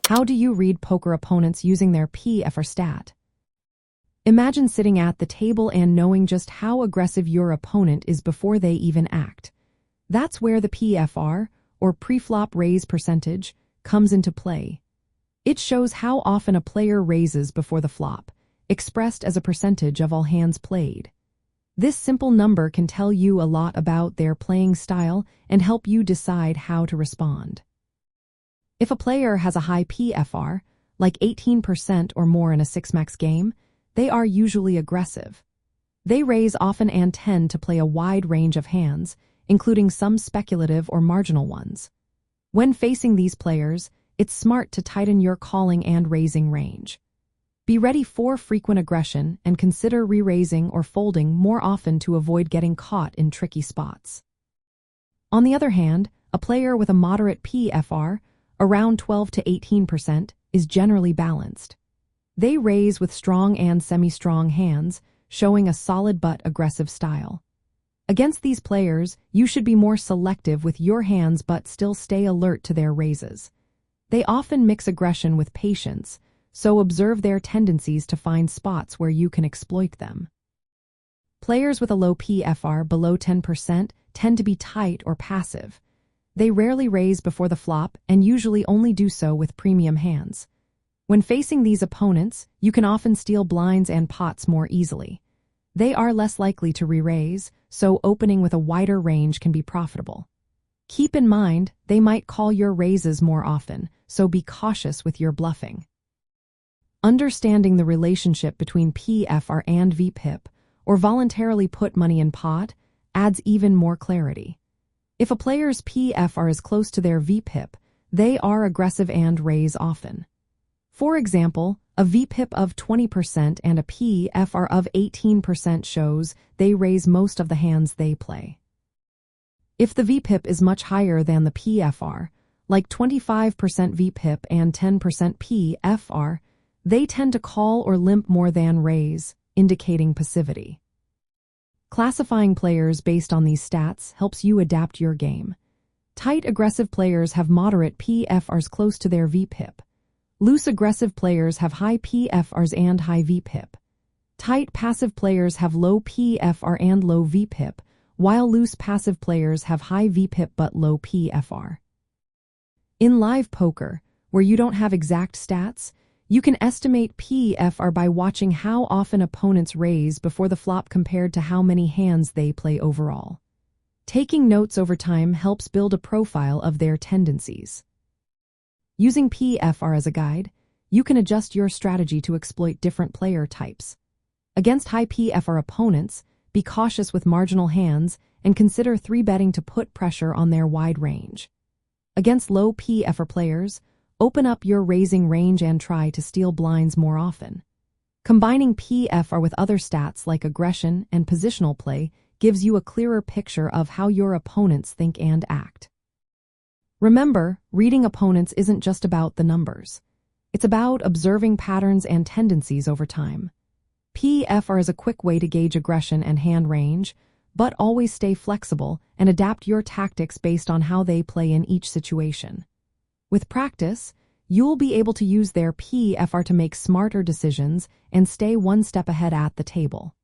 How do you read poker opponents using their PFR stat? Imagine sitting at the table and knowing just how aggressive your opponent is before they even act. That's where the PFR, or pre-flop raise percentage, comes into play. It shows how often a player raises before the flop, expressed as a percentage of all hands played. This simple number can tell you a lot about their playing style and help you decide how to respond. If a player has a high PFR, like 18% or more in a 6-max game, they are usually aggressive. They raise often and tend to play a wide range of hands, including some speculative or marginal ones. When facing these players, it's smart to tighten your calling and raising range. Be ready for frequent aggression and consider re-raising or folding more often to avoid getting caught in tricky spots. On the other hand, a player with a moderate PFR, around 12 to 18%, is generally balanced. They raise with strong and semi-strong hands, showing a solid but aggressive style. Against these players, you should be more selective with your hands but still stay alert to their raises. They often mix aggression with patience, so observe their tendencies to find spots where you can exploit them. Players with a low PFR below 10% tend to be tight or passive. They rarely raise before the flop and usually only do so with premium hands. When facing these opponents, you can often steal blinds and pots more easily. They are less likely to re-raise, so opening with a wider range can be profitable. Keep in mind, they might call your raises more often, so be cautious with your bluffing. Understanding the relationship between PFR and VPIP, or voluntarily put money in pot, adds even more clarity. If a player's PFR is close to their VPIP, they are aggressive and raise often. For example, a VPIP of 20% and a PFR of 18% shows they raise most of the hands they play. If the VPIP is much higher than the PFR, like 25% VPIP and 10% PFR, they tend to call or limp more than raise, indicating passivity. Classifying players based on these stats helps you adapt your game. Tight aggressive players have moderate PFRs close to their VPIP. Loose aggressive players have high PFRs and high VPIP. Tight passive players have low PFR and low VPIP, while loose passive players have high VPIP but low PFR. In live poker, where you don't have exact stats, you can estimate PFR by watching how often opponents raise before the flop compared to how many hands they play overall. Taking notes over time helps build a profile of their tendencies. Using PFR as a guide, you can adjust your strategy to exploit different player types. Against high PFR opponents, be cautious with marginal hands and consider 3-betting to put pressure on their wide range. Against low PFR players, open up your raising range and try to steal blinds more often. Combining PFR with other stats like aggression and positional play gives you a clearer picture of how your opponents think and act. Remember, reading opponents isn't just about the numbers. It's about observing patterns and tendencies over time. PFR is a quick way to gauge aggression and hand range, but always stay flexible and adapt your tactics based on how they play in each situation. With practice, you'll be able to use their PFR to make smarter decisions and stay one step ahead at the table.